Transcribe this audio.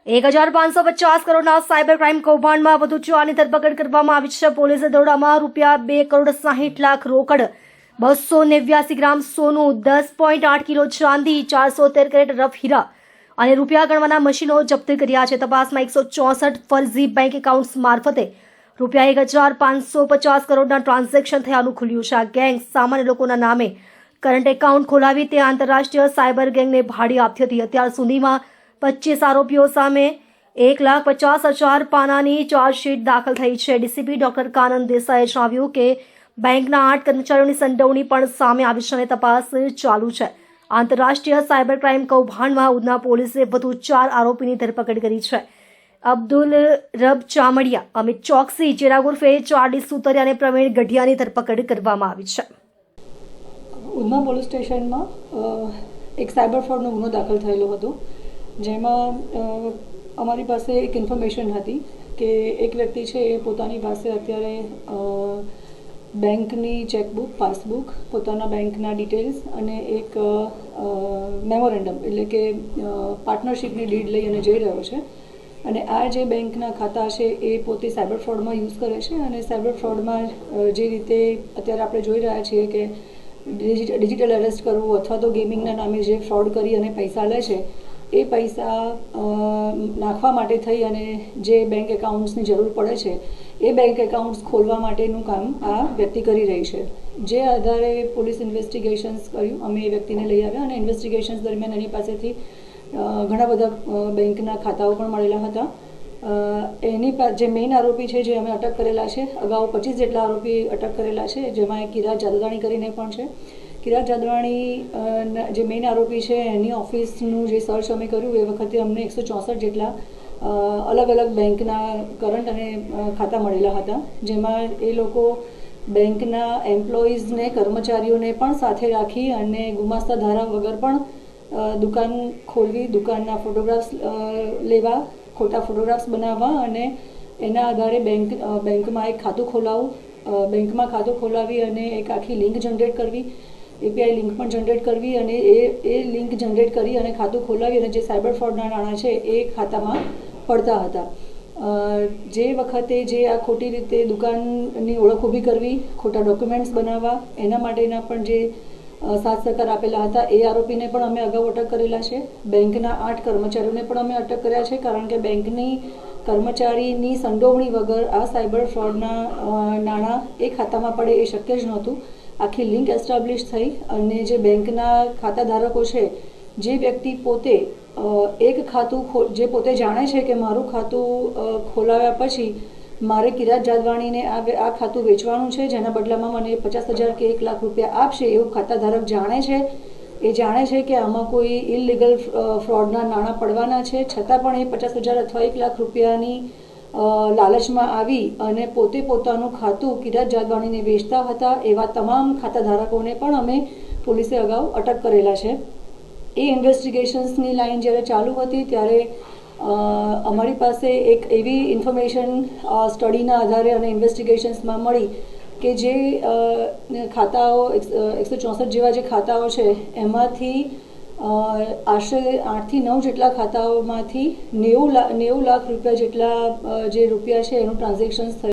₹1,550 કરોડના cyber crime કૌભાંડમાં વધુ 4ની ધરપકડ કરવામાં આવી છે। પોલીસે દરોડામાં ₹2,60,00,000 રોકડ, 289 ગ્રામ સોનું, 10.8 કિલો ચાંદી, 413 કેરેટ રફ હીરા અને રૂપિયા ગણવાના મશીનો જપ્ત કર્યા છે। તપાસમાં 164 ફર્જી બેંક એકાઉન્ટ્સ મારફતે ₹1,550 કરોડના ટ્રાન્ઝેક્શન થયાનું ખુલ્યું છે। આ ગેંગ સામાન્ય લોકોના નામે કરંટ એકાઉન્ટ ખોલાવી તે આંતરરાષ્ટ્રીય સાયબર ગેંગને ભાડી આપતી હતી। અત્યાર સુધીમાં 25 આરોપીઓ સામે 1,50,000 પાનાની ચાર્જશીટ દાખલ થઈ છે। ડીસીપી ડોક્ટર કાનન દેસાઈએ જણાવ્યું કે બેંકના 8 કર્મચારીઓની સંડોવણી પણ સામે આવી છે અને તપાસ ચાલુ છે। આંતરરાષ્ટ્રીય સાયબર ક્રાઇમ કૌભાંડમાં ઉધના પોલીસે વધુ 4 આરોપીની ધરપકડ કરી છે। અબ્દુલ રબ ચામડિયા, અમિત ચોકસી, ચિરાગ ઉર્ફે ચાર્લી સુતરિયા અને પ્રવીણ ગઢિયાની ધરપકડ કરવામાં આવી છે। ઉધના પોલીસ સ્ટેશનમાં એક સાયબર ફ્રોડનો ગુનો દાખલ થયેલો હતો, જેમાં અમારી પાસે એક ઇન્ફોર્મેશન હતી કે એક વ્યક્તિ છે એ પોતાની પાસે અત્યારે બેંકની ચેકબુક, પાસબુક, પોતાના બેંકના ડિટેલ્સ અને એક મેમોરેન્ડમ એટલે કે પાર્ટનરશિપની ડીડ લઈ અને જઈ રહ્યો છે। અને આ જે બેંકના ખાતા છે એ પોતે સાયબર ફ્રોડમાં યુઝ કરે છે અને સાયબર ફ્રોડમાં જે રીતે અત્યારે આપણે જોઈ રહ્યા છીએ કે ડિજિટલ અરેસ્ટ કરવું અથવા તો ગેમિંગના નામે જે ફ્રોડ કરી અને પૈસા લે છે એ પૈસા નાખવા માટે થઈ અને જે બેંક એકાઉન્ટ્સની જરૂર પડે છે એ બેંક એકાઉન્ટ્સ ખોલવા માટેનું કામ આ વ્યક્તિ કરી રહી છે। જે આધારે પોલીસ ઇન્વેસ્ટિગેશન્સ કર્યું, અમે એ વ્યક્તિને લઈ આવ્યા અને ઇન્વેસ્ટિગેશન્સ દરમિયાન એની પાસેથી ઘણા બધા બેંકના ખાતાઓ પણ મળેલા હતા। એની જે મેઇન આરોપી છે જે અમે અટક કરેલા છે, અગાઉ 25 જેટલા આરોપી અટક કરેલા છે, જેમાં એક કિરાત જાદવાણી કરીને પણ છે। કિરાત જાદવાણી જે મેઇન આરોપી છે એની ઓફિસનું જે સર્ચ અમે કર્યું એ વખતે અમને 164 જેટલા અલગ અલગ બેંકના કરંટ અને ખાતા મળેલા હતા, જેમાં એ લોકો બેંકના એમ્પ્લોઈઝને, કર્મચારીઓને પણ સાથે રાખી અને ગુમાસ્તા ધારા વગર પણ દુકાન ખોલવી, દુકાનના ફોટોગ્રાફ્સ લેવા, ખોટા ફોટોગ્રાફ્સ બનાવવા અને એના આધારે બેંકમાં એક ખાતું ખોલાવવું, બેંકમાં ખાતું ખોલાવી અને એક આખી લિંક જનરેટ કરવી, API લિંક પણ જનરેટ કરવી અને એ લિંક જનરેટ કરી અને ખાતું ખોલાવી અને જે સાયબર ફ્રોડના નાણાં છે એ ખાતામાં પડતા હતા। જે વખતે જે આ ખોટી રીતે દુકાનની ઓળખ ઊભી કરવી, ખોટા ડોક્યુમેન્ટ્સ બનાવવા, એના માટેના પણ જે સાથ સહકાર આપેલા હતા એ આરોપીને પણ અમે અગાઉ અટક કરેલા છે। બેંકના 8 કર્મચારીઓને પણ અમે અટક કર્યા છે, કારણ કે બેંકની કર્મચારીની સંડોવણી વગર આ સાયબર ફ્રોડના નાણાં એ ખાતામાં પડે એ શક્ય જ નહોતું। આખી લિંક એસ્ટાબ્લિશ થઈ અને જે બેંકના ખાતા ધારકો છે, જે વ્યક્તિ પોતે એક ખાતું જે પોતે જાણે છે કે મારું ખાતું ખોલાવ્યા પછી મારે કિરાત જાદવાણીને આ ખાતું વેચવાનું છે, જેના બદલામાં મને 50,000 કે 1 લાખ રૂપિયા આપશે એવું ખાતા ધારક જાણે છે। એ જાણે છે કે આમાં કોઈ ઇલીગલ ફ્રોડના નાણાં પડવાના છે, છતાં પણ એ 50,000 અથવા 1 લાખ રૂપિયાની લાલચમાં આવી અને પોતે પોતાનું ખાતું કિરાત જાદવાણીને વેચતા હતા એવા તમામ ખાતા ધારકોને પણ અમે પોલીસે અગાઉ અટક કરેલા છે। એ ઇન્વેસ્ટિગેશન્સની લાઈન જ્યારે ચાલુ હતી ત્યારે અમારી પાસે એક એવી ઇન્ફોર્મેશન સ્ટડીના આધારે અને ઇન્વેસ્ટિગેશન્સમાં મળી કે જે ખાતાઓ 164 જેવા જે ખાતાઓ છે એમાંથી આશરે 8 થી 9 જેટલા ખાતાઓમાંથી 90 લાખ રૂપિયા જેટલા જે રૂપિયા છે એનું ટ્રાન્ઝેક્શન્સ થયું।